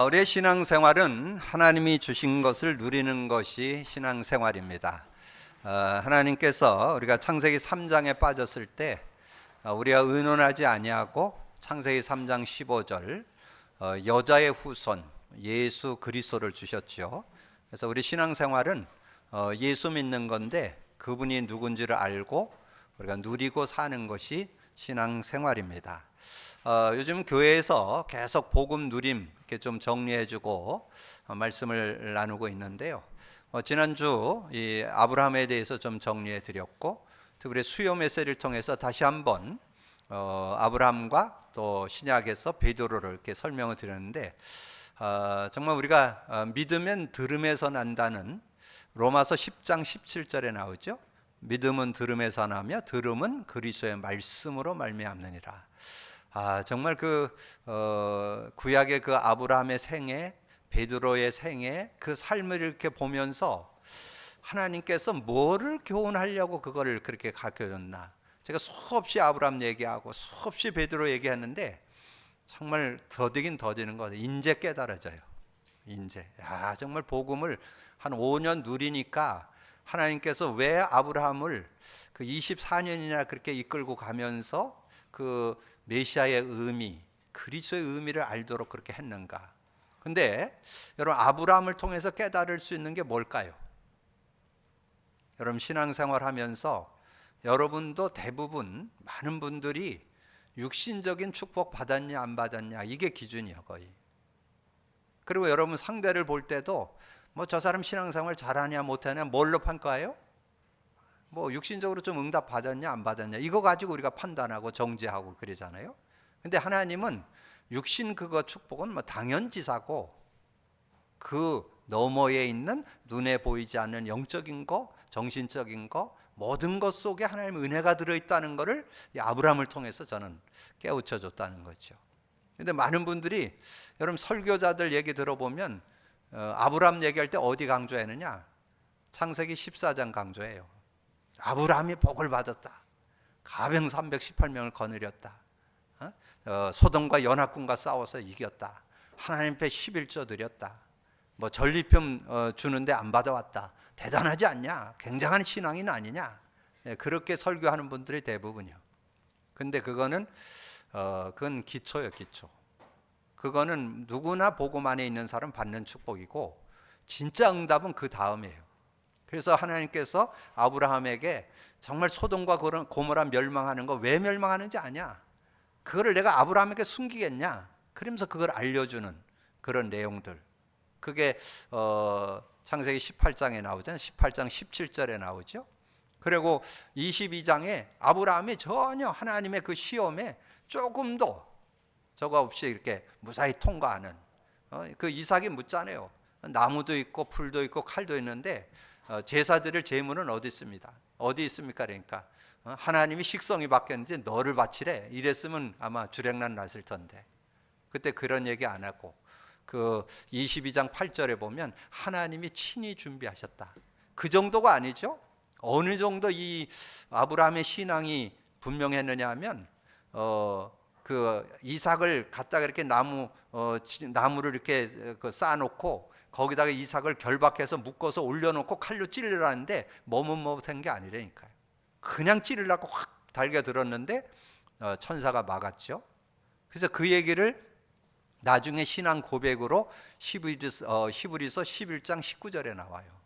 우리의 신앙생활은 하나님이 주신 것을 누리는 것이 신앙생활입니다. 하나님께서 우리가 창세기 3장에 빠졌을 때 우리가 의논하지 아니하고 창세기 3장 15절 여자의 후손 예수 그리스도를 주셨죠. 그래서 우리 신앙생활은 예수 믿는 건데 그분이 누군지를 알고 우리가 누리고 사는 것이 신앙생활입니다. 요즘 교회에서 계속 복음 누림 이렇게 좀 정리해주고 말씀을 나누고 있는데요. 지난주 이 아브라함에 대해서 좀 정리해드렸고, 특별히 수요 메시지를 통해서 다시 한번 아브라함과 또 신약에서 베드로를 이렇게 설명을 드렸는데, 정말 우리가 믿으면 들음에서 난다는 로마서 10장 17절에 나오죠. 믿음은 들음에서 나며 들음은 그리스도의 말씀으로 말미암느니라. 정말 구약의 그 아브라함의 생애, 베드로의 생애, 그 삶을 이렇게 보면서 하나님께서 뭐를 교훈하려고 그거를 그렇게 가르쳐줬나. 제가 수없이 아브라함 얘기하고 수없이 베드로 얘기했는데 정말 더디긴 더디는 거예요. 인제 깨달아져요. 인제. 정말 복음을 한 5년 누리니까 하나님께서 왜 아브라함을 그 24년이나 그렇게 이끌고 가면서 그 메시아의 의미, 그리스도의 의미를 알도록 그렇게 했는가. 근데 여러분, 아브라함을 통해서 깨달을 수 있는 게 뭘까요? 여러분, 신앙생활 하면서 여러분도 대부분 많은 분들이 육신적인 축복 받았냐 안 받았냐 이게 기준이에요, 거의. 그리고 여러분 상대를 볼 때도 뭐 저 사람 신앙생활 잘하냐 못하냐 뭘로 평가해요? 뭐 육신적으로 좀 응답 받았냐 안 받았냐 이거 가지고 우리가 판단하고 정죄하고 그러잖아요. 근데 하나님은 육신 그거 축복은 뭐 당연지사고 그 너머에 있는 눈에 보이지 않는 영적인 거, 정신적인 거 모든 것 속에 하나님의 은혜가 들어있다는 것을 아브라함을 통해서 저는 깨우쳐 줬다는 거죠. 근데 많은 분들이 여러분 설교자들 얘기 들어보면 아브라함 얘기할 때 어디 강조했느냐? 창세기 14장 강조해요. 아브라함이 복을 받았다. 가병 318명을 거느렸다. 소돔과 연합군과 싸워서 이겼다. 하나님 앞에 11조 드렸다. 뭐 전리품 주는데 안 받아왔다. 대단하지 않냐? 굉장한 신앙인 아니냐? 그렇게 설교하는 분들이 대부분이요. 근데 그건 기초예요, 기초. 그거는 누구나 복음 안에 있는 사람 받는 축복이고 진짜 응답은 그 다음이에요. 그래서 하나님께서 아브라함에게 정말 소돔과 고모라 멸망하는 거 왜 멸망하는지 아냐? 그거를 내가 아브라함에게 숨기겠냐? 그러면서 그걸 알려주는 그런 내용들. 그게 창세기 18장에 나오잖아요. 18장 17절에 나오죠. 그리고 22장에 아브라함이 전혀 하나님의 그 시험에 조금도 저거 없이 이렇게 무사히 통과하는 그 이삭이 묻잖아요. 나무도 있고 풀도 있고 칼도 있는데 제사 드릴 제물은 어디 있습니다. 어디 있습니까? 그러니까 하나님이 식성이 바뀌었는지 너를 바치래 이랬으면 아마 주랭난 났을 텐데 그때 그런 얘기 안 하고 그 22장 8절에 보면 하나님이 친히 준비하셨다. 그 정도가 아니죠. 어느 정도 이 아브라함의 신앙이 분명했느냐 하면 그 이삭을 갖다가 이렇게 나무를 이렇게 쌓아놓고 거기다가 이삭을 결박해서 묶어서 올려놓고 칼로 찌르라는데 머뭇머뭇한 게 아니라니까요. 그냥 찌르려고 확 달겨 들었는데 천사가 막았죠. 그래서 그 얘기를 나중에 신앙 고백으로 히브리서 11장 19절에 나와요.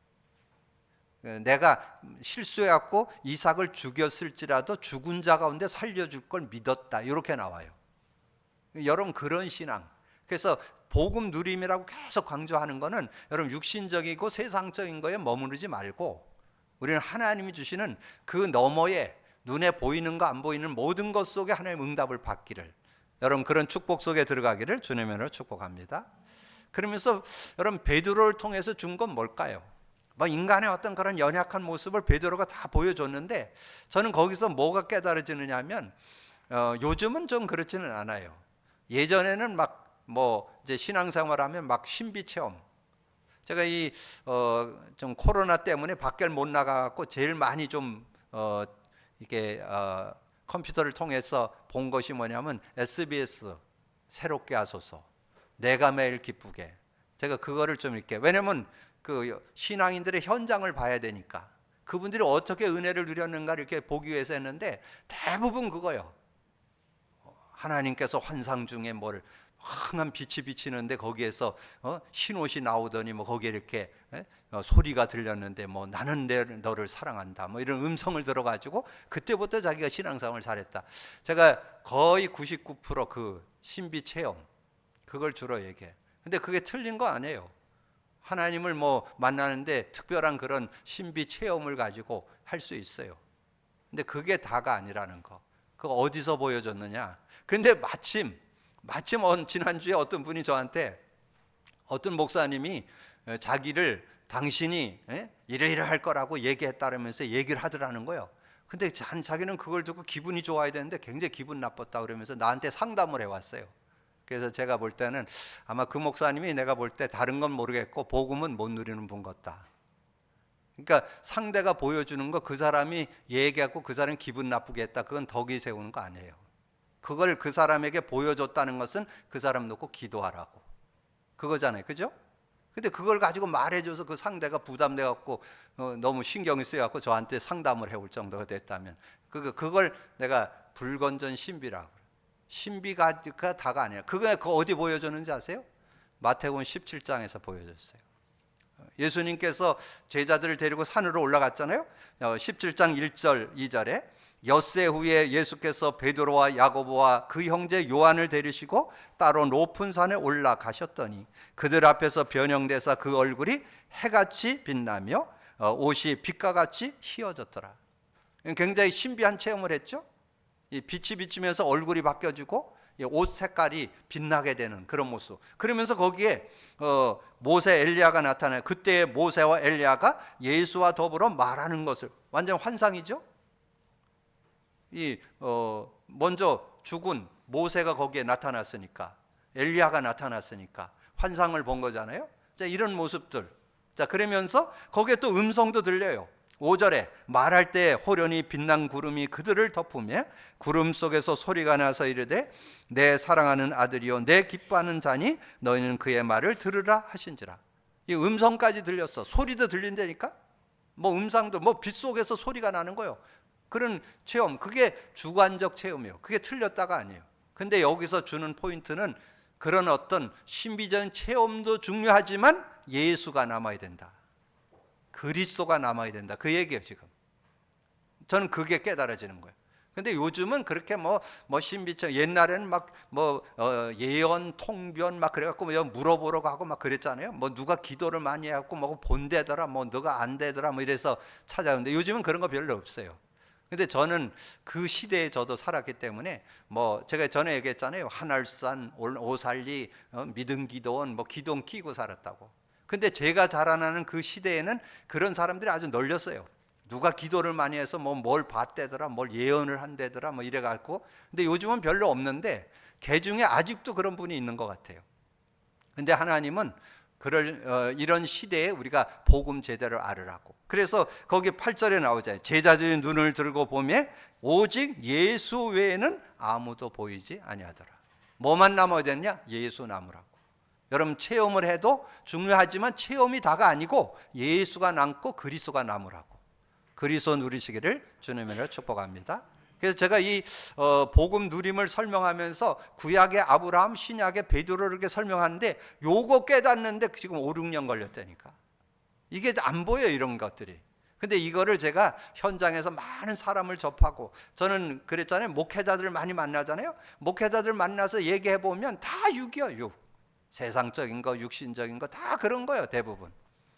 내가 실수해갖고 이삭을 죽였을지라도 죽은 자 가운데 살려줄 걸 믿었다 이렇게 나와요. 여러분 그런 신앙. 그래서 복음 누림이라고 계속 강조하는 거는 여러분 육신적이고 세상적인 거에 머무르지 말고 우리는 하나님이 주시는 그 너머에 눈에 보이는 거 안 보이는 모든 것 속에 하나님 응답을 받기를 여러분 그런 축복 속에 들어가기를 주님의 이름으로 축복합니다. 그러면서 여러분 베드로를 통해서 준 건 뭘까요? 뭐 인간의 어떤 그런 연약한 모습을 베드로가 다 보여줬는데 저는 거기서 뭐가 깨달아지느냐 하면 요즘은 좀 그렇지는 않아요. 예전에는 막 뭐 이제 신앙생활하면 막 신비 체험. 제가 좀 코로나 때문에 밖을 못 나가고 제일 많이 좀 이렇게 컴퓨터를 통해서 본 것이 뭐냐면 SBS 새롭게 하소서, 내가 매일 기쁘게. 제가 그거를 좀 이렇게, 왜냐면 그 신앙인들의 현장을 봐야 되니까 그분들이 어떻게 은혜를 누렸는가 이렇게 보기 위해서 했는데 대부분 그거예요. 하나님께서 환상 중에 뭘 황한 빛이 비치는데 거기에서 흰옷이 나오더니 뭐 거기에 이렇게 소리가 들렸는데 뭐 나는 너를 사랑한다 뭐 이런 음성을 들어가지고 그때부터 자기가 신앙생활을 잘했다. 제가 거의 99%그 신비 체험 그걸 주로 얘기해. 근데 그게 틀린 거 아니에요. 하나님을 뭐 만나는데 특별한 그런 신비 체험을 가지고 할 수 있어요. 근데 그게 다가 아니라는 거. 그거 어디서 보여줬느냐? 근데 마침 지난주에 어떤 분이 저한테 어떤 목사님이 자기를 당신이 이러이러 할 거라고 얘기했다면서 얘기를 하더라는 거예요. 근데 자기는 그걸 듣고 기분이 좋아야 되는데 굉장히 기분 나빴다 그러면서 나한테 상담을 해왔어요. 그래서 제가 볼 때는 아마 그 목사님이 내가 볼 때 다른 건 모르겠고 복음은 못 누리는 분 같다. 그러니까 상대가 보여주는 거 그 사람이 얘기하고 그 사람이 기분 나쁘게 했다. 그건 덕이 세우는 거 아니에요. 그걸 그 사람에게 보여줬다는 것은 그 사람 놓고 기도하라고. 그거잖아요. 그죠? 근데 그걸 가지고 말해줘서 그 상대가 부담돼갖고 너무 신경이 쓰여갖고 저한테 상담을 해올 정도가 됐다면 그걸 내가 불건전 신비라고. 신비가 다가 아니라 그거 어디 보여줬는지 아세요? 마태복음 17장에서 보여줬어요. 예수님께서 제자들을 데리고 산으로 올라갔잖아요. 17장 1절 2절에 엿새 후에 예수께서 베드로와 야고보와 그 형제 요한을 데리시고 따로 높은 산에 올라가셨더니 그들 앞에서 변형되사 그 얼굴이 해같이 빛나며 옷이 빛과 같이 희어졌더라. 굉장히 신비한 체험을 했죠. 이 빛이 비치면서 얼굴이 바뀌어지고 옷 색깔이 빛나게 되는 그런 모습. 그러면서 거기에 모세 엘리야가 나타나요. 그때 모세와 엘리야가 예수와 더불어 말하는 것을, 완전 환상이죠. 먼저 죽은 모세가 거기에 나타났으니까, 엘리야가 나타났으니까 환상을 본 거잖아요. 자, 이런 모습들. 자, 그러면서 거기에 또 음성도 들려요. 5절에 말할 때 호련히 빛난 구름이 그들을 덮으며 구름 속에서 소리가 나서 이르되 내 사랑하는 아들이요 내 기뻐하는 자니 너희는 그의 말을 들으라 하신지라. 이 음성까지 들렸어. 소리도 들린다니까. 뭐 음성도 뭐 빛 속에서 소리가 나는 거예요. 그런 체험, 그게 주관적 체험이에요. 그게 틀렸다가 아니에요. 근데 여기서 주는 포인트는 그런 어떤 신비적인 체험도 중요하지만 예수가 남아야 된다. 그리스도가 남아야 된다. 그 얘기예요, 지금. 저는 그게 깨달아지는 거예요. 근데 요즘은 그렇게 뭐 신비처럼, 옛날에는 막 예언, 통변 막 그래갖고 뭐 물어보러 가고 막 그랬잖아요. 뭐 누가 기도를 많이 해갖고 뭐 본대더라, 뭐 너가 안 되더라, 뭐 이래서 찾아오는데 요즘은 그런 거 별로 없어요. 근데 저는 그 시대에 저도 살았기 때문에 뭐 제가 전에 얘기했잖아요. 한알산, 오살리, 믿음 기도원, 뭐 기동 끼고 살았다고. 근데 제가 자라나는 그 시대에는 그런 사람들이 아주 널렸어요. 누가 기도를 많이 해서 뭐 뭘 봤대더라, 뭘 예언을 한대더라, 뭐 이래갖고. 근데 요즘은 별로 없는데 개 중에 아직도 그런 분이 있는 것 같아요. 근데 하나님은 이런 시대에 우리가 복음 제대로 알으라고. 그래서 거기 8절에 나오잖아요. 제자들이 눈을 들고 보매 오직 예수 외에는 아무도 보이지 아니하더라. 뭐만 남아야 되냐? 예수 남으라고. 여러분, 체험을 해도 중요하지만 체험이 다가 아니고 예수가 남고 그리스도가 남으라고. 그리스도 누리시기를 주님으로 축복합니다. 그래서 제가 이 복음 누림을 설명하면서 구약의 아브라함, 신약의 베드로를 이렇게 설명하는데 요거 깨닫는데 지금 5, 6년 걸렸다니까. 이게 안 보여요, 이런 것들이. 근데 이거를 제가 현장에서 많은 사람을 접하고, 저는 그랬잖아요. 목회자들 많이 만나잖아요. 목회자들 만나서 얘기해 보면 다 육이요, 육. 세상적인 거, 육신적인 거 다 그런 거예요, 대부분.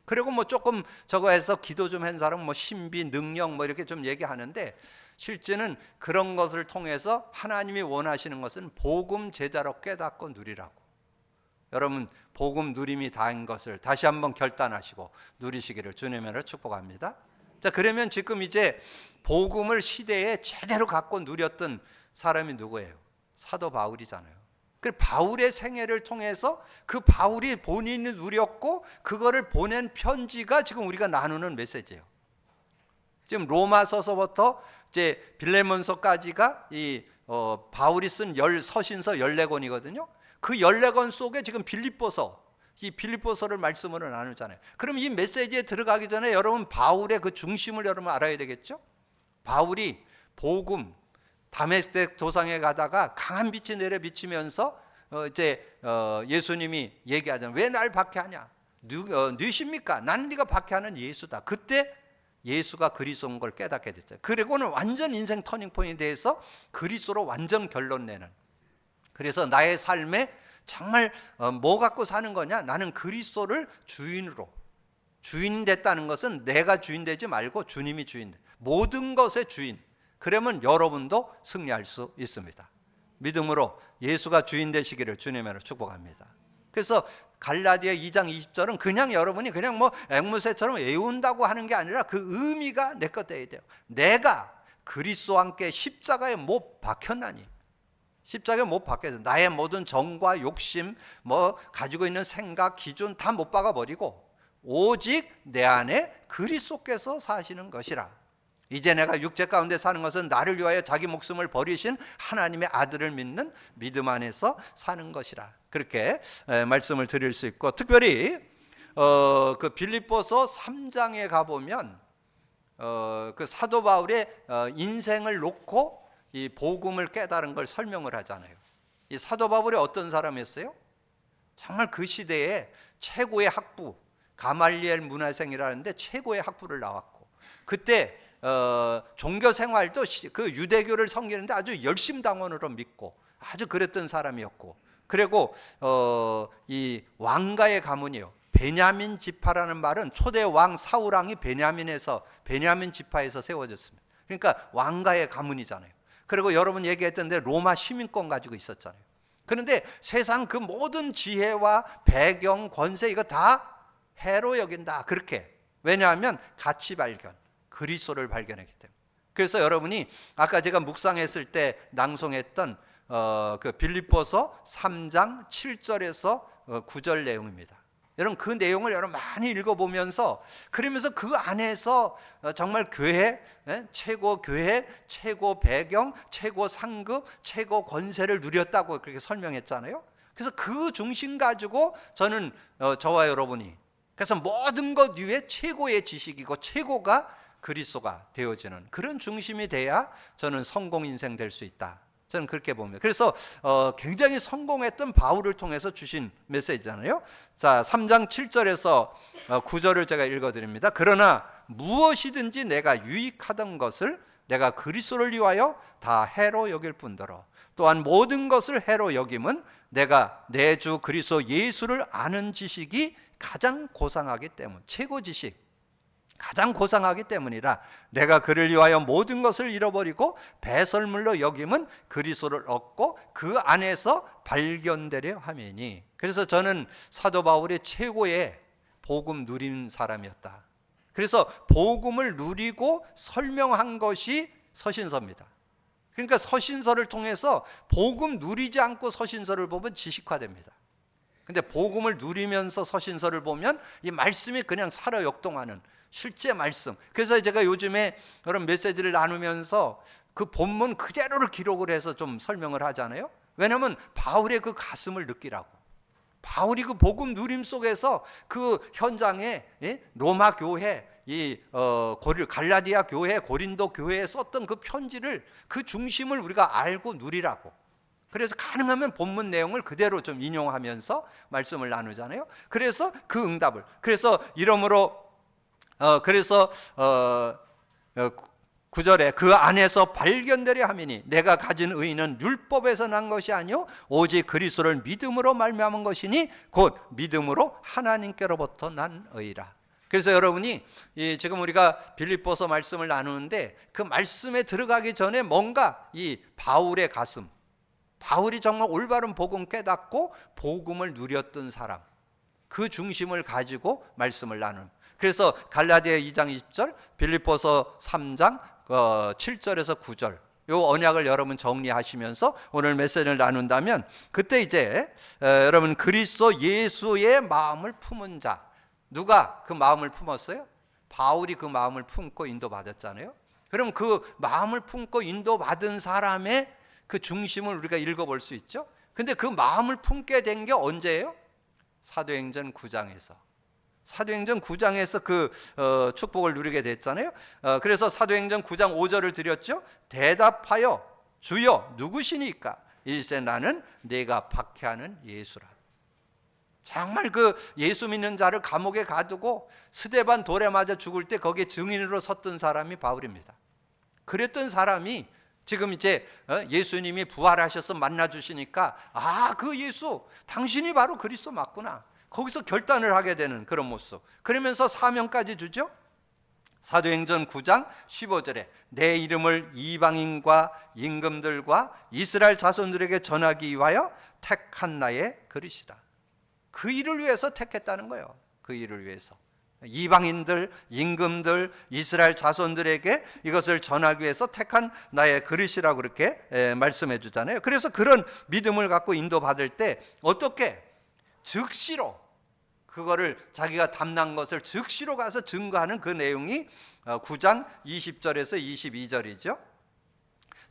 그리고 뭐 조금 저거 해서 기도 좀 한 사람은 뭐 신비, 능력 뭐 이렇게 좀 얘기하는데 실제는 그런 것을 통해서 하나님이 원하시는 것은 복음 제대로 깨닫고 누리라고. 여러분, 복음 누림이 다인 것을 다시 한번 결단하시고 누리시기를 주님으로 축복합니다. 자, 그러면 지금 이제 복음을 시대에 제대로 갖고 누렸던 사람이 누구예요? 사도 바울이잖아요. 그 바울의 생애를 통해서 그 바울이 본인이 누렸고 그거를 보낸 편지가 지금 우리가 나누는 메시지예요. 지금 로마서서부터 이제 빌레몬서까지가 이 바울이 쓴 서신서 14권이거든요. 그 14권 속에 지금 빌립보서, 이 빌립보서를 말씀으로 나누잖아요. 그럼 이 메시지에 들어가기 전에 여러분 바울의 그 중심을 여러분 알아야 되겠죠? 바울이 복음, 다메섹 도상에 가다가 강한 빛이 내려 비치면서 예수님이 얘기하잖아요. 왜 날 박해하냐? 누십니까? 난 네가 박해하는 예수다. 그때 예수가 그리스도인 걸 깨닫게 됐죠. 그리고는 완전 인생 터닝 포인트에 대해서 그리스도로 완전 결론 내는. 그래서 나의 삶에 정말 뭐 갖고 사는 거냐? 나는 그리스도를 주인으로. 주인 됐다는 것은 내가 주인 되지 말고 주님이 주인 돼. 모든 것의 주인. 그러면 여러분도 승리할 수 있습니다. 믿음으로 예수가 주인 되시기를 주님으로 축복합니다. 그래서 갈라디아 2장 20절은 그냥 여러분이 그냥 뭐 앵무새처럼 외운다고 하는 게 아니라 그 의미가 내 것 돼야 돼요. 내가 그리스도와 함께 십자가에 못 박혔나니, 십자가에 못 박혀서 나의 모든 정과 욕심, 뭐 가지고 있는 생각, 기준 다 못 박아버리고 오직 내 안에 그리스도께서 사시는 것이라. 이제 내가 육체 가운데 사는 것은 나를 위하여 자기 목숨을 버리신 하나님의 아들을 믿는 믿음 안에서 사는 것이라. 그렇게 말씀을 드릴 수 있고, 특별히 그 빌립보서 3장에 가보면 그 사도 바울의 인생을 놓고 이 복음을 깨달은 걸 설명을 하잖아요. 이 사도 바울이 어떤 사람이었어요? 정말 그 시대에 최고의 학부, 가말리엘 문화생이라는데 최고의 학부를 나왔고, 그때 종교 생활도 그 유대교를 섬기는데 아주 열심당원으로 믿고 아주 그랬던 사람이었고, 그리고 이 왕가의 가문이요. 베냐민 지파라는 말은 초대 왕 사울 왕이 베냐민 지파에서 세워졌습니다. 그러니까 왕가의 가문이잖아요. 그리고 여러분 얘기했던데 로마 시민권 가지고 있었잖아요. 그런데 세상 그 모든 지혜와 배경, 권세 이거 다 해로 여긴다. 그렇게. 왜냐하면 가치 발견, 그리스도를 발견했기 때문에. 그래서 여러분이 아까 제가 묵상했을 때 낭송했던 그 빌립보서 3장 7절에서 9절 내용입니다. 여러분 그 내용을 여러분 많이 읽어보면서, 그러면서 그 안에서 정말 교회, 최고 교회, 최고 배경, 최고 상급, 최고 권세를 누렸다고 그렇게 설명했잖아요. 그래서 그 중심 가지고 저는 저와 여러분이, 그래서 모든 것 위에 최고의 지식이고 최고가 그리스도가 되어지는 그런 중심이 돼야 저는 성공 인생 될 수 있다. 저는 그렇게 봅니다. 그래서 굉장히 성공했던 바울을 통해서 주신 메시지잖아요. 자, 3장 7절에서 9절을 제가 읽어드립니다. 그러나 무엇이든지 내가 유익하던 것을 내가 그리스도를 위하여 다 해로 여길 뿐더러 또한 모든 것을 해로 여김은 내가 내 주 그리스도 예수를 아는 지식이 가장 고상하기 때문, 최고 지식, 가장 고상하기 때문이라. 내가 그를 위하여 모든 것을 잃어버리고 배설물로 여김은 그리스도를 얻고 그 안에서 발견되려 함이니. 그래서 저는 사도 바울의 최고의 복음 누린 사람이었다. 그래서 복음을 누리고 설명한 것이 서신서입니다. 그러니까 서신서를 통해서 복음 누리지 않고 서신서를 보면 지식화됩니다. 근데 복음을 누리면서 서신서를 보면 이 말씀이 그냥 살아 역동하는 실제 말씀. 그래서 제가 요즘에 그런 메시지를 나누면서 그 본문 그대로를 기록을 해서 좀 설명을 하잖아요. 왜냐하면 바울의 그 가슴을 느끼라고. 바울이 그 복음 누림 속에서 그 현장에 로마 교회, 갈라디아 교회, 고린도 교회에 썼던 그 편지를, 그 중심을 우리가 알고 누리라고. 그래서 가능하면 본문 내용을 그대로 좀 인용하면서 말씀을 나누잖아요. 그래서 그 응답을, 그래서 이러므로 9절에 그 안에서 발견되려 함이니 내가 가진 의는 율법에서 난 것이 아니요 오직 그리스도를 믿음으로 말미암은 것이니 곧 믿음으로 하나님께로부터 난 의라. 그래서 여러분이 지금 우리가 빌립보서 말씀을 나누는데 그 말씀에 들어가기 전에 뭔가 이 바울의 가슴, 바울이 정말 올바른 복음 깨닫고 복음을 누렸던 사람, 그 중심을 가지고 말씀을 나누는. 그래서 갈라디아 2장 20절, 빌립보서 3장 7절에서 9절 요 언약을 여러분 정리하시면서 오늘 메시지를 나눈다면, 그때 이제 여러분 그리스도 예수의 마음을 품은 자, 누가 그 마음을 품었어요? 바울이 그 마음을 품고 인도받았잖아요. 그럼 그 마음을 품고 인도받은 사람의 그 중심을 우리가 읽어볼 수 있죠. 근데 그 마음을 품게 된 게 언제예요? 사도행전 9장에서. 사도행전 9장에서 그 축복을 누리게 됐잖아요. 그래서 사도행전 9장 5절을 드렸죠. 대답하여 주여 누구시니까? 일세 나는 내가 박해하는 예수라. 정말 그 예수 믿는 자를 감옥에 가두고 스데반 돌에 맞아 죽을 때 거기에 증인으로 섰던 사람이 바울입니다. 그랬던 사람이 지금 이제 예수님이 부활하셔서 만나 주시니까 그 예수 당신이 바로 그리스도 맞구나. 거기서 결단을 하게 되는 그런 모습. 그러면서 사명까지 주죠. 사도행전 9장 15절에 내 이름을 이방인과 임금들과 이스라엘 자손들에게 전하기 위하여 택한 나의 그릇이라. 그 일을 위해서 택했다는 거예요. 그 일을 위해서. 이방인들, 임금들, 이스라엘 자손들에게 이것을 전하기 위해서 택한 나의 그릇이라고 그렇게 말씀해 주잖아요. 그래서 그런 믿음을 갖고 인도받을 때 어떻게 즉시로 그거를 자기가 담난 것을 즉시로 가서 증거하는 그 내용이 9장 20절에서 22절이죠.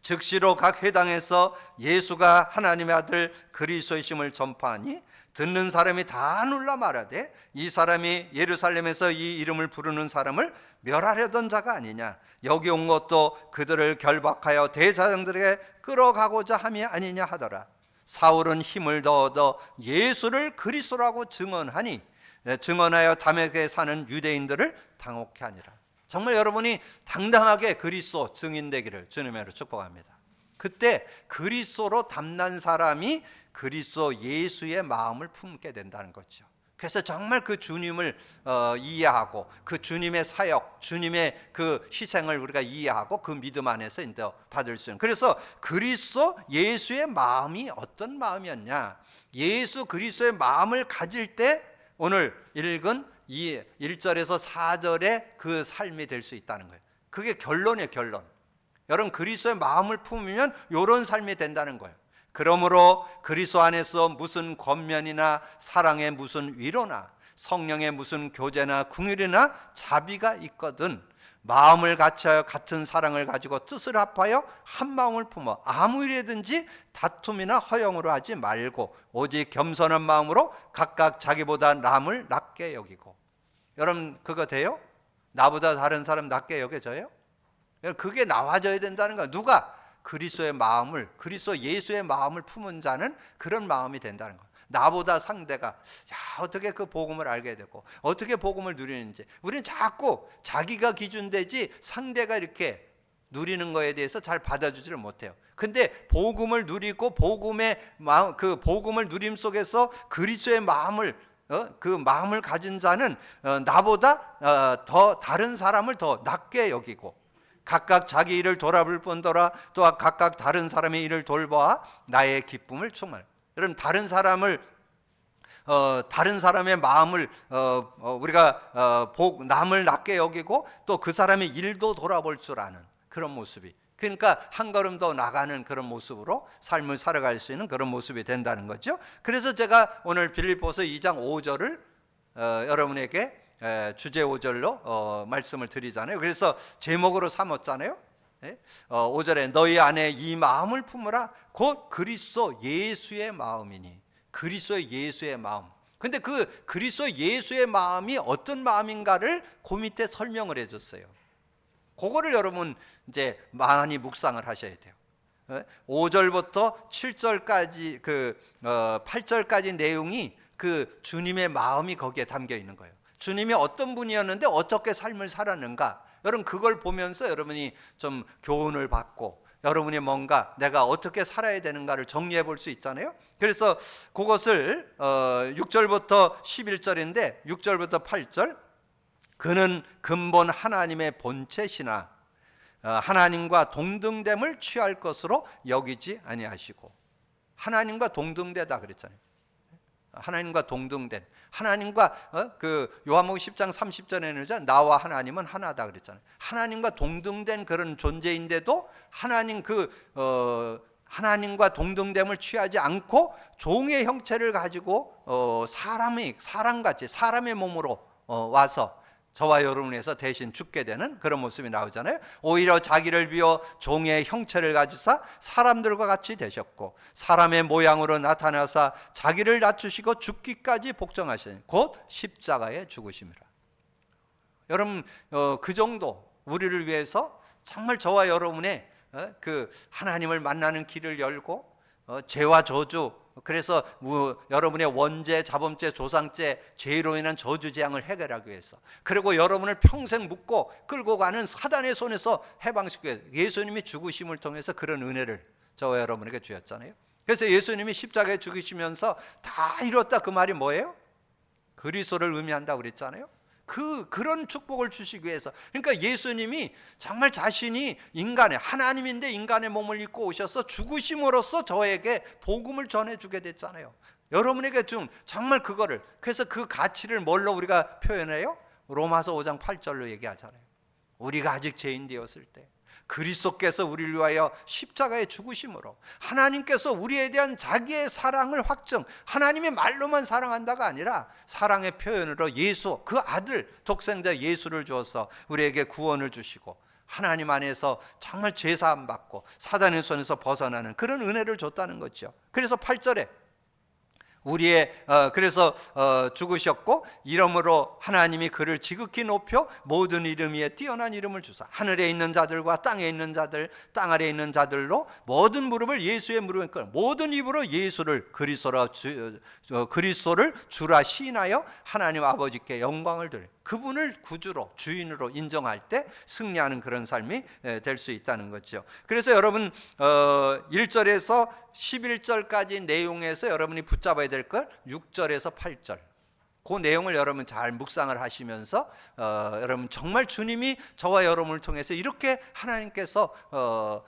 즉시로 각 회당에서 예수가 하나님의 아들 그리스도이심을 전파하니 듣는 사람이 다 놀라 말하되 이 사람이 예루살렘에서 이 이름을 부르는 사람을 멸하려던 자가 아니냐. 여기 온 것도 그들을 결박하여 대제사장들에게 끌어가고자 함이 아니냐 하더라. 사울은 힘을 더 얻어 예수를 그리스도라고 증언하여 다메섹에 사는 유대인들을 당혹케 하니라. 정말 여러분이 당당하게 그리스도 증인되기를 주님으로 축복합니다. 그때 그리스도로 담난 사람이 그리스도 예수의 마음을 품게 된다는 거죠. 그래서 정말 그 주님을 이해하고 그 주님의 사역, 주님의 그 희생을 우리가 이해하고 그 믿음 안에서 받을 수 있는. 그래서 그리스도 예수의 마음이 어떤 마음이었냐? 예수 그리스도의 마음을 가질 때 오늘 읽은 이 1절에서 4절의 그 삶이 될 수 있다는 거예요. 그게 결론이에요, 결론. 여러분 그리스도의 마음을 품으면 이런 삶이 된다는 거예요. 그러므로 그리스도 안에서 무슨 권면이나 사랑의 무슨 위로나 성령의 무슨 교제나 긍휼이나 자비가 있거든 마음을 같이하여 같은 사랑을 가지고 뜻을 합하여 한 마음을 품어 아무 일이든지 다툼이나 허영으로 하지 말고 오직 겸손한 마음으로 각각 자기보다 남을 낮게 여기고. 여러분 그거 돼요? 나보다 다른 사람 낮게 여겨져요? 그게 나와져야 된다는 거야. 누가? 그리스도의 마음을, 그리스도 예수의 마음을 품은 자는 그런 마음이 된다는 거예요. 나보다 상대가 어떻게 그 복음을 알게 되고 어떻게 복음을 누리는지 우리는 자꾸 자기가 기준되지 상대가 이렇게 누리는 거에 대해서 잘 받아주지를 못해요. 근데 복음을 누리고 복음의 마음, 그 복음을 누림 속에서 그리스도의 마음을 그 마음을 가진 자는 나보다 더 다른 사람을 더 낮게 여기고 각각 자기 일을 돌아볼 뿐더러 또 각각 다른 사람의 일을 돌보아 나의 기쁨을 충만해. 여러분 다른 사람을 다른 사람의 마음을 우리가 남을 낮게 여기고 또 그 사람의 일도 돌아볼 줄 아는 그런 모습이. 그러니까 한 걸음 더 나가는 그런 모습으로 삶을 살아갈 수 있는 그런 모습이 된다는 거죠. 그래서 제가 오늘 빌립보서 2장 5절을 여러분에게 주제 5절로 말씀을 드리잖아요. 그래서 제목으로 삼았잖아요. 5절에 너희 안에 이 마음을 품으라 곧 그리스도 예수의 마음이니. 그리스도 예수의 마음. 근데 그 그리스도 예수의 마음이 어떤 마음인가를 그 밑에 설명을 해줬어요. 그거를 여러분 이제 많이 묵상을 하셔야 돼요. 5절부터 7절까지 8절까지 내용이 그 주님의 마음이 거기에 담겨 있는 거예요. 주님이 어떤 분이었는데 어떻게 삶을 살았는가. 여러분 그걸 보면서 여러분이 좀 교훈을 받고 여러분이 뭔가 내가 어떻게 살아야 되는가를 정리해 볼 수 있잖아요. 그래서 그것을 6절부터 11절인데 6절부터 8절 그는 근본 하나님의 본체시나 하나님과 동등됨을 취할 것으로 여기지 아니하시고. 하나님과 동등되다 그랬잖아요. 하나님과 동등된, 하나님과 그 요한복음 10장 30절에는 나와 하나님은 하나다 그랬잖아요. 하나님과 동등된 그런 존재인데도 하나님 하나님과 동등됨을 취하지 않고 종의 형체를 가지고 사람같이 사람의 몸으로 와서 저와 여러분을 위해서 대신 죽게 되는 그런 모습이 나오잖아요. 오히려 자기를 비워 종의 형체를 가지사 사람들과 같이 되셨고 사람의 모양으로 나타나사 자기를 낮추시고 죽기까지 복종하시니 곧 십자가에 죽으심이라. 여러분 그 정도 우리를 위해서 정말 저와 여러분의 그 하나님을 만나는 길을 열고 죄와 저주, 그래서 여러분의 원죄, 자범죄, 조상죄, 죄로 인한 저주 재앙을 해결하기 위해서, 그리고 여러분을 평생 묶고 끌고 가는 사단의 손에서 해방시키기 위해서 예수님이 죽으심을 통해서 그런 은혜를 저와 여러분에게 주셨잖아요. 그래서 예수님이 십자가에 죽으시면서 다 이뤘다, 그 말이 뭐예요? 그리스도를 의미한다고 그랬잖아요. 그런 축복을 주시기 위해서, 그러니까 예수님이 정말 자신이 인간의 하나님인데 인간의 몸을 입고 오셔서 죽으심으로써 저에게 복음을 전해주게 됐잖아요. 여러분에게 좀 정말 그거를, 그래서 그 가치를 뭘로 우리가 표현해요? 로마서 5장 8절로 얘기하잖아요. 우리가 아직 죄인 되었을 때 그리스도께서 우리를 위하여 십자가에 죽으심으로 하나님께서 우리에 대한 자기의 사랑을 확증, 하나님의 말로만 사랑한다가 아니라 사랑의 표현으로 예수, 그 아들 독생자 예수를 주어서 우리에게 구원을 주시고 하나님 안에서 정말 죄사함 받고 사단의 손에서 벗어나는 그런 은혜를 줬다는 거죠. 그래서 8절에 그래서 죽으셨고 이러므로 하나님이 그를 지극히 높여 모든 이름 위에 뛰어난 이름을 주사 하늘에 있는 자들과 땅에 있는 자들, 땅 아래에 있는 자들로 모든 무릎을 예수의 무릎에 꿇어 모든 입으로 예수를 그리스도를 주라 시인하여 하나님 아버지께 영광을 돌려 그분을 구주로 주인으로 인정할 때 승리하는 그런 삶이 될 수 있다는 거죠. 그래서 여러분 1절에서 11절까지 내용에서 여러분이 붙잡아야 될 걸 6절에서 8절 그 내용을 여러분 잘 묵상을 하시면서 여러분 정말 주님이 저와 여러분을 통해서 이렇게 하나님께서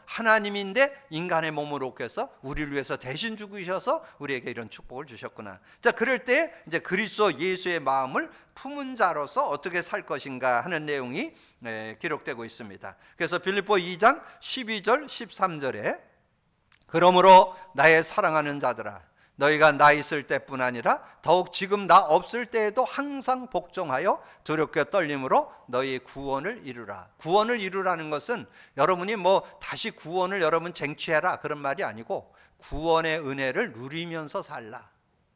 하나님인데 인간의 몸으로 오셔서 우리를 위해서 대신 죽으셔서 우리에게 이런 축복을 주셨구나. 자, 그럴 때 이제 그리스도 예수의 마음을 품은 자로서 어떻게 살 것인가 하는 내용이 기록되고 있습니다. 그래서 빌립보 2장 12절 13절에 그러므로 나의 사랑하는 자들아 너희가 나 있을 때뿐 아니라 더욱 지금 나 없을 때에도 항상 복종하여 두렵게 떨림으로 너희 구원을 이루라. 구원을 이루라는 것은 여러분이 다시 구원을 여러분 쟁취해라 그런 말이 아니고 구원의 은혜를 누리면서 살라.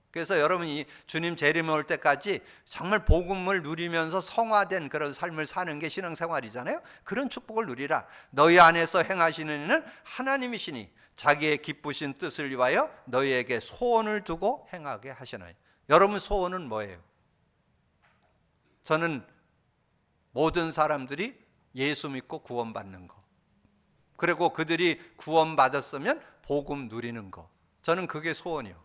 그래서 여러분이 주님 재림에 올 때까지 정말 복음을 누리면서 성화된 그런 삶을 사는 게 신앙생활이잖아요. 그런 축복을 누리라. 너희 안에서 행하시는 이는 하나님이시니 자기의 기쁘신 뜻을 위하여 너희에게 소원을 두고 행하게 하시나니. 여러분 소원은 뭐예요? 저는 모든 사람들이 예수 믿고 구원받는 거, 그리고 그들이 구원받았으면 복음 누리는 거, 저는 그게 소원이요.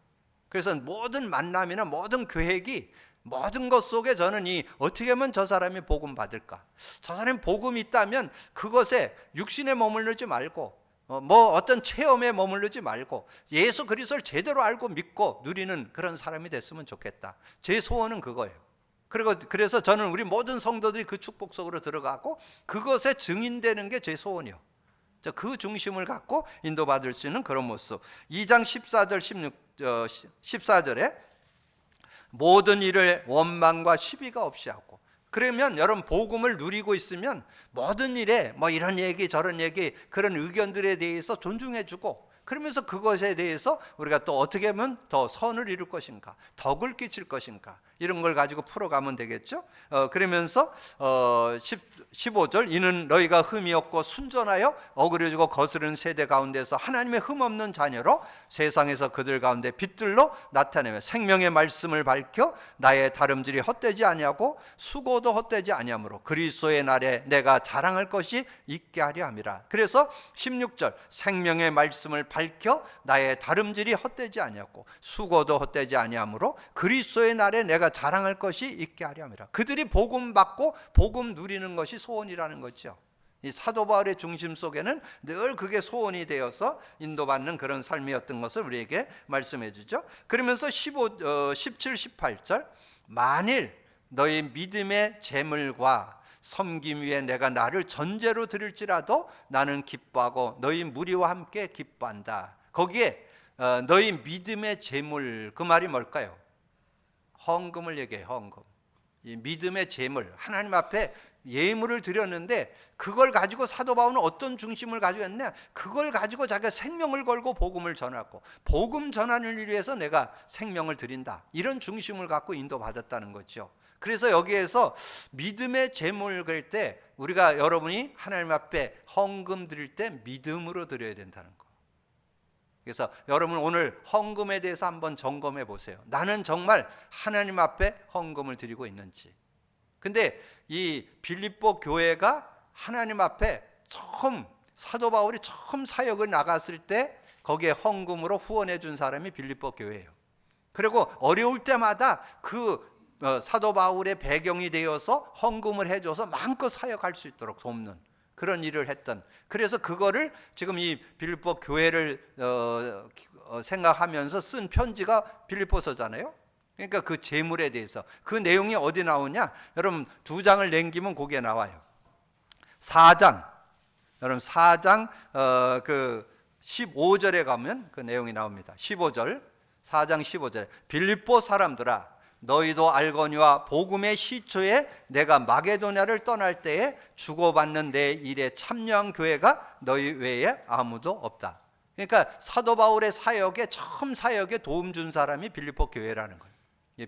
그래서 모든 만남이나 모든 계획이 모든 것 속에 저는 어떻게 하면 저 사람이 복음 받을까, 저 사람이 복음이 있다면 그것에 육신에 머물르지 말고 어떤 체험에 머무르지 말고 예수 그리스도를 제대로 알고 믿고 누리는 그런 사람이 됐으면 좋겠다. 제 소원은 그거예요. 그래서 저는 우리 모든 성도들이 그 축복 속으로 들어가고 그것에 증인되는 게 제 소원이요. 그 중심을 갖고 인도받을 수 있는 그런 모습. 2장 14절 14절에 모든 일을 원망과 시비가 없이 하고, 그러면 여러분 복음을 누리고 있으면 모든 일에 이런 얘기 저런 얘기 그런 의견들에 대해서 존중해주고, 그러면서 그것에 대해서 우리가 또 어떻게 하면 더 선을 이룰 것인가, 덕을 끼칠 것인가, 이런 걸 가지고 풀어가면 되겠죠. 그러면서 15절 이는 너희가 흠이 없고 순전하여 어그려지고 거스르는 세대 가운데서 하나님의 흠 없는 자녀로 세상에서 그들 가운데 빛들로 나타내며 생명의 말씀을 밝혀 나의 다름질이 헛되지 아니하고 수고도 헛되지 아니하므로 그리스도의 날에 내가 자랑할 것이 있게 하려 함이라. 그래서 16절 생명의 말씀을 밝혀 나의 다름질이 헛되지 아니하고 수고도 헛되지 아니하므로 그리스도의 날에 내가 자랑할 것이 있게 하려 함이라. 그들이 복음 받고 복음 누리는 것이 소원이라는 거죠. 이 사도 바울의 중심 속에는 늘 그게 소원이 되어서 인도받는 그런 삶이었던 것을 우리에게 말씀해 주죠. 그러면서 17, 18절 만일 너희 믿음의 재물과 섬김 위에 내가 나를 전제로 드릴지라도 나는 기뻐하고 너희 무리와 함께 기뻐한다. 거기에 너희 믿음의 재물, 그 말이 뭘까요? 헌금을 얘기해요. 헌금. 이 믿음의 제물, 하나님 앞에 예물을 드렸는데 그걸 가지고 사도 바울은 어떤 중심을 가지고 했냐? 그걸 가지고 자기가 생명을 걸고 복음을 전하고 복음 전하는 일 위해서 내가 생명을 드린다. 이런 중심을 갖고 인도받았다는 거죠. 그래서 여기에서 믿음의 제물을 그릴 때 우리가 여러분이 하나님 앞에 헌금 드릴 때 믿음으로 드려야 된다는 거. 그래서 여러분 오늘 헌금에 대해서 한번 점검해 보세요. 나는 정말 하나님 앞에 헌금을 드리고 있는지. 근데 이 빌립보 교회가 하나님 앞에 처음 사도 바울이 처음 사역을 나갔을 때 거기에 헌금으로 후원해 준 사람이 빌립보 교회예요. 그리고 어려울 때마다 그 사도 바울의 배경이 되어서 헌금을 해줘서 마음껏 사역할 수 있도록 돕는 그런 일을 했던, 그래서 그거를 지금 이 빌립보 교회를 생각하면서 쓴 편지가 빌립보서잖아요. 그러니까 그 재물에 대해서 그 내용이 어디 나오냐? 여러분 2장을 남기면 거기에 나와요. 4장, 여러분 4장 그 15절에 가면 그 내용이 나옵니다. 15절, 4장 15절. 빌립보 사람들아, 너희도 알거니와 복음의 시초에 내가 마게도냐를 떠날 때에 주고받는 내 일에 참여한 교회가 너희 외에 아무도 없다. 그러니까 사도 바울의 사역에 처음 사역에 도움 준 사람이 빌립보 교회라는 거예요.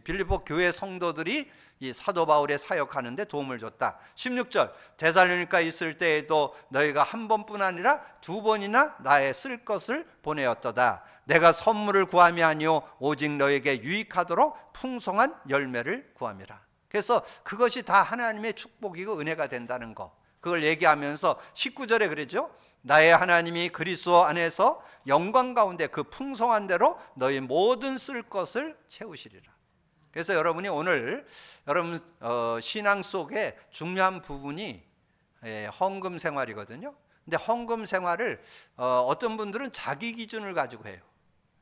빌립보 교회 성도들이 이 사도 바울의 사역하는데 도움을 줬다. 16절, 데살로니가 있을 때에도 너희가 한 번뿐 아니라 2번이나 나의 쓸 것을 보내었도다. 내가 선물을 구함이 아니요 오직 너에게 유익하도록 풍성한 열매를 구함이라. 그래서 그것이 다 하나님의 축복이고 은혜가 된다는 거, 그걸 얘기하면서 19절에 그러죠. 나의 하나님이 그리스도 안에서 영광 가운데 그 풍성한 대로 너희 모든 쓸 것을 채우시리라. 그래서 여러분이 오늘 여러분 신앙 속에 중요한 부분이 헌금 생활이거든요. 근데 헌금 생활을 어떤 분들은 자기 기준을 가지고 해요.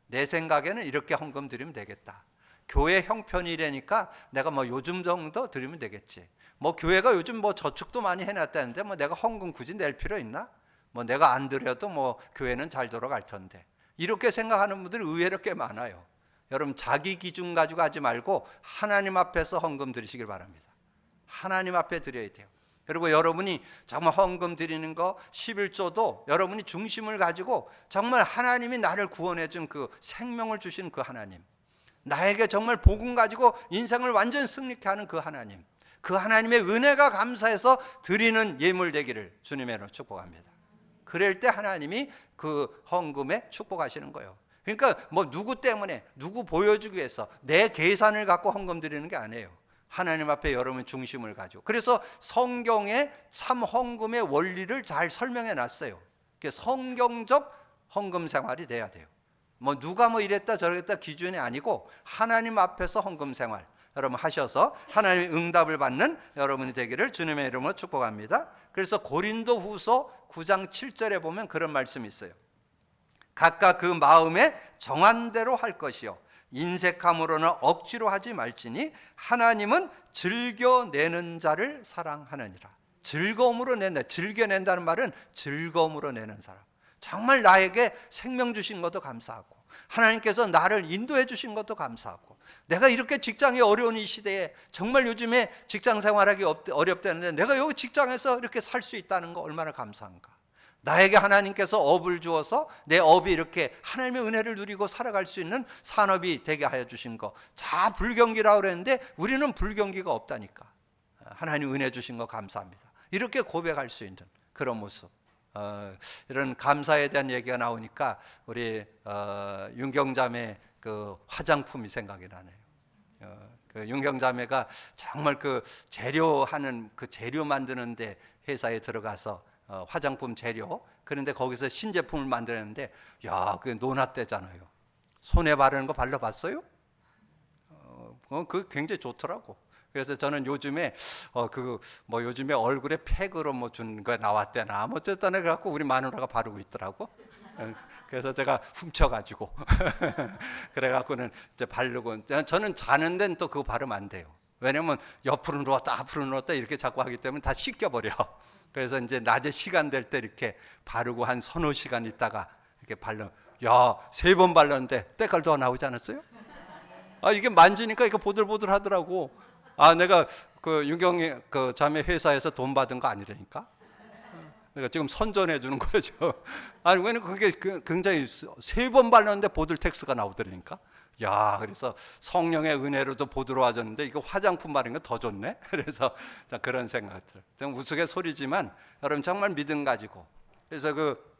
내 생각에는 이렇게 헌금 드리면 되겠다. 교회 형편이라니까 내가 뭐 요즘 정도 드리면 되겠지. 뭐 교회가 요즘 뭐 저축도 많이 해놨다는데 뭐 내가 헌금 굳이 낼 필요 있나? 뭐 내가 안 드려도 뭐 교회는 잘 돌아갈 텐데. 이렇게 생각하는 분들이 의외로 꽤 많아요. 여러분 자기 기준 가지고 하지 말고 하나님 앞에서 헌금 드리시길 바랍니다. 하나님 앞에 드려야 돼요. 그리고 여러분이 정말 헌금 드리는 거 11조도 여러분이 중심을 가지고 정말 하나님이 나를 구원해 준 그 생명을 주신 그 하나님, 나에게 정말 복음 가지고 인생을 완전 승리케 하는 그 하나님, 그 하나님의 은혜가 감사해서 드리는 예물 되기를 주님의 이름으로 축복합니다. 그럴 때 하나님이 그 헌금에 축복하시는 거예요. 그러니까 뭐 누구 때문에 누구 보여주기 위해서 내 계산을 갖고 헌금 드리는 게 아니에요. 하나님 앞에 여러분 중심을 가지고. 그래서 성경에 참 헌금의 원리를 잘 설명해 놨어요. 성경적 헌금 생활이 돼야 돼요. 뭐 누가 뭐 이랬다 저랬다 기준이 아니고 하나님 앞에서 헌금 생활 여러분 하셔서 하나님의 응답을 받는 여러분이 되기를 주님의 이름으로 축복합니다. 그래서 고린도후서 9장 7절에 보면 그런 말씀이 있어요. 각각 그 마음에 정한 대로 할 것이요 인색함으로는 억지로 하지 말지니 하나님은 즐겨내는 자를 사랑하느니라. 즐거움으로 낸다. 즐겨낸다는 말은 즐거움으로 내는 사람. 정말 나에게 생명 주신 것도 감사하고 하나님께서 나를 인도해 주신 것도 감사하고 내가 이렇게 직장이 어려운 이 시대에 정말 요즘에 직장 생활하기 어렵다는데 내가 여기 직장에서 이렇게 살 수 있다는 거 얼마나 감사한가. 나에게 하나님께서 업을 주어서 내 업이 이렇게 하나님의 은혜를 누리고 살아갈 수 있는 산업이 되게 하여 주신 거. 자, 불경기라고 그랬는데 우리는 불경기가 없다니까. 하나님 은혜 주신 거 감사합니다. 이렇게 고백할 수 있는 그런 모습. 이런 감사에 대한 얘기가 나오니까 우리 윤경자매 그 화장품이 생각이 나네요. 그 윤경자매가 정말 그 재료하는 그 재료 만드는데 회사에 들어가서 화장품 재료, 그런데 거기서 신제품을 만드는데 야, 그게 논았대잖아요. 손에 바르는 거 발라봤어요? 그 굉장히 좋더라고. 그래서 저는 요즘에 뭐 요즘에 얼굴에 팩으로 뭐 준 거 나왔대나 뭐 어쨌든 해갖고 우리 마누라가 바르고 있더라고. 그래서 제가 훔쳐가지고 그래갖고는 이제 바르고, 저는 자는 데는 또 그거 바르면 안 돼요. 왜냐면 옆으로 누웠다 앞으로 누웠다 이렇게 자꾸 하기 때문에 다 씻겨버려. 그래서 이제 낮에 시간 될 때 이렇게 바르고 한 서너 시간 있다가 이렇게 발라. 야, 3번 발랐는데 때깔도 나오지 않았어요? 이게 만지니까 이거 보들보들 하더라고. 아, 내가 그 유경이 그 자매 회사에서 돈 받은 거 아니라니까. 그러니까 지금 선전해 주는 거죠. 아니, 왜냐면 그게 굉장히 3번 발랐는데 보들 텍스가 나오더라니까. 야, 그래서 성령의 은혜로도 보드러워졌는데 이거 화장품 바른 거 더 좋네. 그래서 자, 그런 생각들. 좀 우스갯소리지만 여러분 정말 믿음 가지고. 그래서 그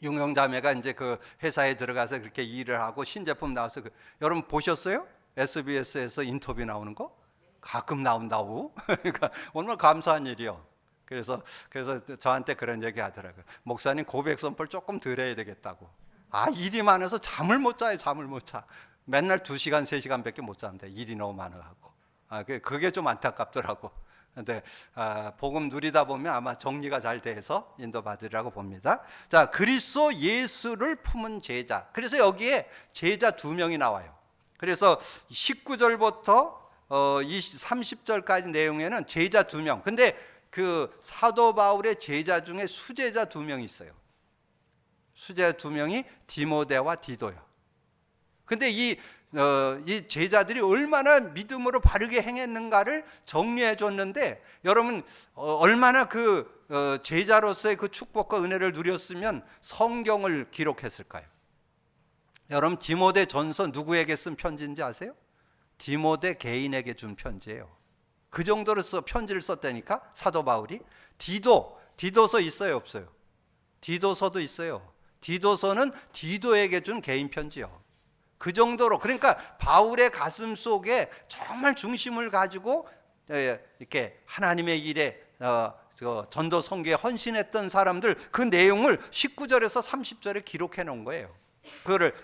유경자매가 이제 그 회사에 들어가서 그렇게 일을 하고 신제품 나와서 여러분 보셨어요? SBS에서 인터뷰 나오는 거? 가끔 나온다고. 그러니까 얼마나 감사한 일이요. 그래서 저한테 그런 얘기 하더라고요. 목사님 고백 선포를 조금 덜 해야 되겠다고. 아, 일이 많아서 잠을 못 자요. 잠을 못 자. 맨날 2시간 3시간밖에 못 자는데 일이 너무 많아갖고. 아, 그게 좀 안타깝더라고. 근데 복음 누리다 보면 아마 정리가 잘 돼서 인도받으리라고 봅니다. 자, 그리스도 예수를 품은 제자. 그래서 여기에 제자 2명이 나와요. 그래서 19절부터 30절까지 내용에는 제자 2명. 근데 그 사도 바울의 제자 중에 수제자 2명이 있어요. 수제자 2명이 디모데와 디도요. 근데 이 제자들이 얼마나 믿음으로 바르게 행했는가를 정리해 줬는데, 여러분 얼마나 그 제자로서의 그 축복과 은혜를 누렸으면 성경을 기록했을까요? 여러분 디모데 전서 누구에게 쓴 편지인지 아세요? 디모데 개인에게 준 편지예요. 그 정도로 편지를 썼다니까 사도 바울이. 디도서 있어요 없어요? 디도서도 있어요. 디도서는 디도에게 준 개인 편지요. 그 정도로, 그러니까 바울의 가슴 속에 정말 중심을 가지고 이렇게 하나님의 일에 전도 선교에 헌신했던 사람들, 그 내용을 19절에서 30절에 기록해 놓은 거예요.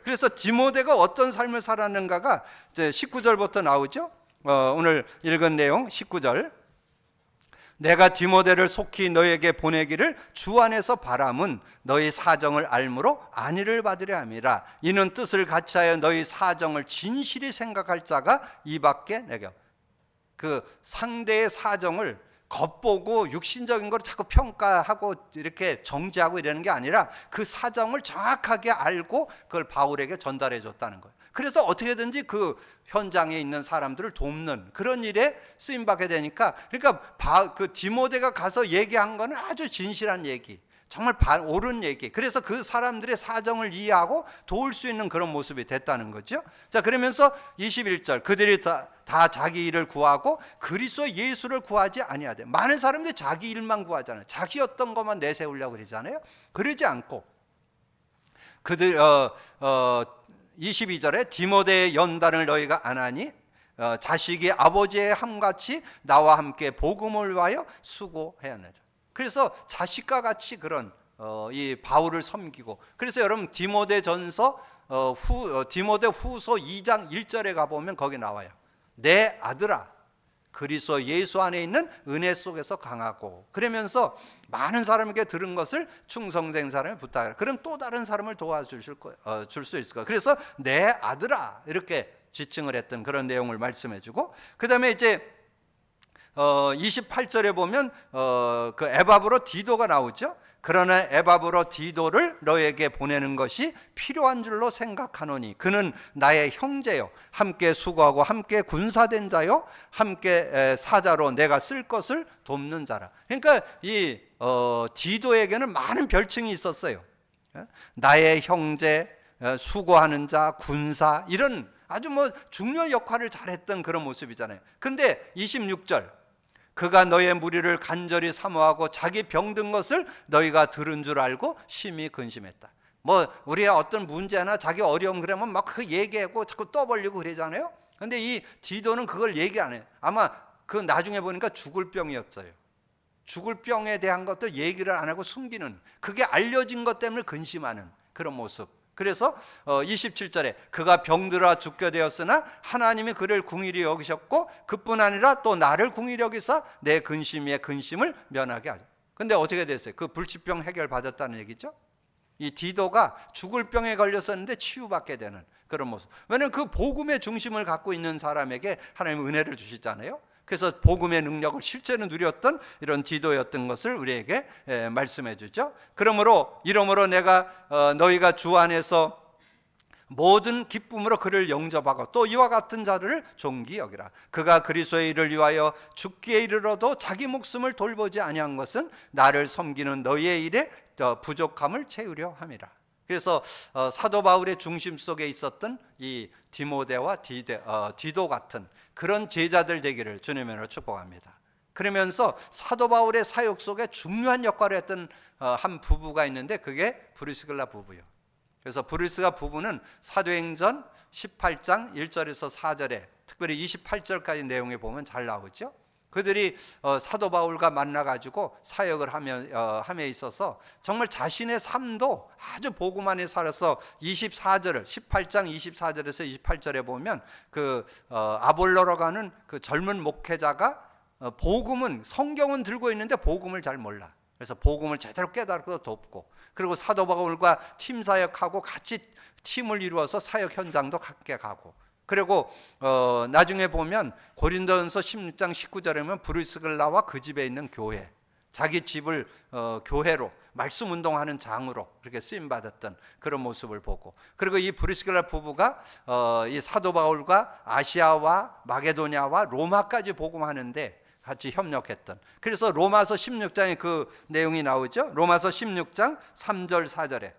그래서 디모데가 어떤 삶을 살았는가가 이제 19절부터 나오죠. 오늘 읽은 내용 19절. 내가 디모데를 속히 너에게 보내기를 주 안에서 바람은 너희 사정을 알므로 안위를 받으려 함이라. 이는 뜻을 같이하여 너희 사정을 진실히 생각할 자가 이밖에 내게. 그 상대의 사정을 겉보고 육신적인 걸 자꾸 평가하고 이렇게 정지하고 이러는 게 아니라 그 사정을 정확하게 알고 그걸 바울에게 전달해 줬다는 거예요. 그래서 어떻게든지 그 현장에 있는 사람들을 돕는 그런 일에 쓰임받게 되니까, 그러니까 그 디모데가 가서 얘기한 거는 아주 진실한 얘기, 정말 옳은 얘기. 그래서 그 사람들의 사정을 이해하고 도울 수 있는 그런 모습이 됐다는 거죠. 자, 그러면서 21절, 그들이 다 자기 일을 구하고 그리스도 예수를 구하지 아니하되. 많은 사람들이 자기 일만 구하잖아요. 자기 어떤 것만 내세우려고 그러잖아요. 그러지 않고 그들 22절에 디모데의 연단을 너희가 안 하니 자식이 아버지의 함같이 나와 함께 복음을 위하여 수고해야 하느라. 그래서 자식과 같이 그런 이 바울을 섬기고. 그래서 여러분 디모데전서 디모데 후서 2장 1절에 가보면 거기 나와요. 내 아들아 그리스도 예수 안에 있는 은혜 속에서 강하고. 그러면서 많은 사람에게 들은 것을 충성된 사람에 부탁하라. 그럼 또 다른 사람을 도와줄 수 있을 거야. 그래서 내 아들아 이렇게 지칭을 했던 그런 내용을 말씀해주고, 그 다음에 이제 28절에 보면 그 에바브로 디도가 나오죠. 그러나 에바브로 디도를 너에게 보내는 것이 필요한 줄로 생각하노니 그는 나의 형제요 함께 수고하고 함께 군사된 자요 함께 사자로 내가 쓸 것을 돕는 자라. 그러니까 이 디도에게는 많은 별칭이 있었어요. 나의 형제, 수고하는 자, 군사, 이런 아주 중요한 역할을 잘했던 그런 모습이잖아요. 근데 26절, 그가 너의 무리를 간절히 사모하고 자기 병든 것을 너희가 들은 줄 알고 심히 근심했다. 우리의 어떤 문제나 자기 어려움 그러면 막 그 얘기하고 자꾸 떠벌리고 그러잖아요. 근데 이 디도는 그걸 얘기 안 해요. 아마 그 나중에 보니까 죽을 병이었어요. 죽을 병에 대한 것도 얘기를 안 하고 숨기는, 그게 알려진 것 때문에 근심하는 그런 모습. 그래서 27절에 그가 병들어 죽게 되었으나 하나님이 그를 궁일이 여기셨고 그뿐 아니라 또 나를 궁일이 여기사 내 근심 위에 근심을 면하게 하죠. 근데 어떻게 됐어요? 그 불치병 해결받았다는 얘기죠. 이 디도가 죽을 병에 걸렸었는데 치유받게 되는 그런 모습. 왜냐하면 그 복음의 중심을 갖고 있는 사람에게 하나님은 은혜를 주시잖아요. 그래서 복음의 능력을 실제로 누렸던 이런 디도였던 것을 우리에게 말씀해 주죠. 이러므로 내가 너희가 주 안에서 모든 기쁨으로 그를 영접하고 또 이와 같은 자들을 존귀 여기라. 그가 그리스도의 일을 위하여 죽기에 이르러도 자기 목숨을 돌보지 아니한 것은 나를 섬기는 너희의 일에 부족함을 채우려 함이라. 그래서 사도 바울의 중심 속에 있었던 이 디모데와 디도 같은 그런 제자들 되기를 주님으로 축복합니다. 그러면서 사도 바울의 사역 속에 중요한 역할을 했던 한 부부가 있는데 그게 브리스길라 부부요. 그래서 브리스가 부부는 사도행전 18장 1절에서 4절에 특별히 28절까지 내용에 보면 잘 나오죠. 그들이 사도 바울과 만나가지고 사역을 함에 있어서 정말 자신의 삶도 아주 복음 안에 살아서 18장 24절에서 28절에 보면 그 아볼로라고 하는 그 젊은 목회자가 복음은 성경은 들고 있는데 복음을 잘 몰라. 그래서 복음을 제대로 깨닫고 돕고 그리고 사도 바울과 팀 사역하고 같이 팀을 이루어서 사역 현장도 함께 가고 그리고 나중에 보면 고린도전서 16장 19절에 보면 브리스길라와 그 집에 있는 교회 자기 집을 교회로 말씀 운동하는 장으로 그렇게 쓰임 받았던 그런 모습을 보고 그리고 이 브리스길라 부부가 이 사도 바울과 아시아와 마게도냐와 로마까지 복음하는데 같이 협력했던 그래서 로마서 16장에 그 내용이 나오죠. 로마서 16장 3절 4절에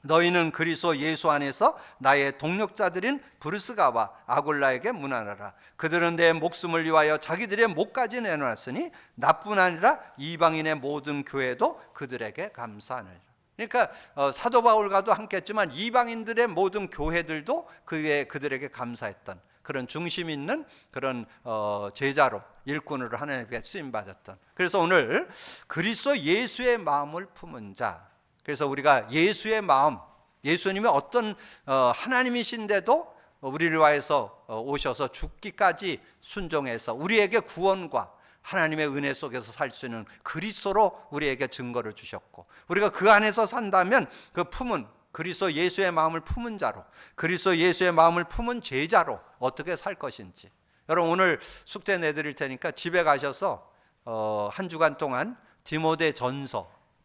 너희는 그리스도 예수 안에서 나의 동력자들인 브르스가와 아굴라에게 문안하라. 그들은 내 목숨을 위하여 자기들의 목까지 내놓았으니 나뿐 아니라 이방인의 모든 교회도 그들에게 감사하느니라. 그러니까 사도 바울과도 함께 했지만 이방인들의 모든 교회들도 그들에게 감사했던 그런 중심 있는 그런 제자로 일꾼으로 하나님께 쓰임받았던 그래서 오늘 그리스도 예수의 마음을 품은 자 그래서 우리가 예수의 마음 예수님이 어떤 하나님이신데도 우리를 위해서 오셔서 죽기까지 순종해서 우리에게 구원과 하나님의 은혜 속에서 살 수 있는 그리스도로 우리에게 증거를 주셨고 우리가 그 안에서 산다면 그 품은 그리스도 예수의 마음을 품은 자로 그리스도 예수의 마음을 품은 제자로 어떻게 살 것인지 여러분 오늘 숙제 내드릴 테니까 집에 가셔서 한 주간 동안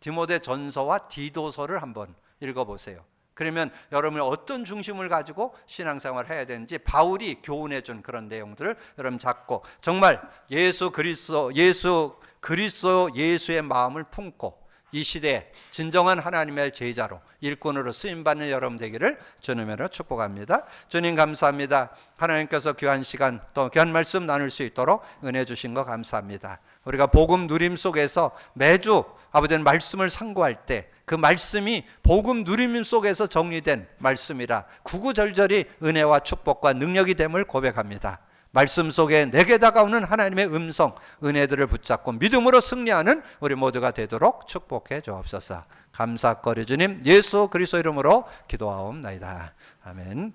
디모데전서와 디도서를 한번 읽어보세요. 그러면 여러분이 어떤 중심을 가지고 신앙생활을 해야 되는지 바울이 교훈해 준 그런 내용들을 여러분 잡고 정말 그리스도 예수의 마음을 품고 이 시대에 진정한 하나님의 제자로 일꾼으로 쓰임받는 여러분 되기를 주님으로 축복합니다. 주님 감사합니다. 하나님께서 귀한 시간 또 귀한 말씀 나눌 수 있도록 은혜 주신 거 감사합니다. 우리가 복음 누림 속에서 매주 아버지는 말씀을 상고할 때 그 말씀이 복음 누림 속에서 정리된 말씀이라 구구절절히 은혜와 축복과 능력이 됨을 고백합니다. 말씀 속에 내게 다가오는 하나님의 음성, 은혜들을 붙잡고 믿음으로 승리하는 우리 모두가 되도록 축복해 주옵소서. 감사거리 주님 예수 그리스도 이름으로 기도하옵나이다. 아멘.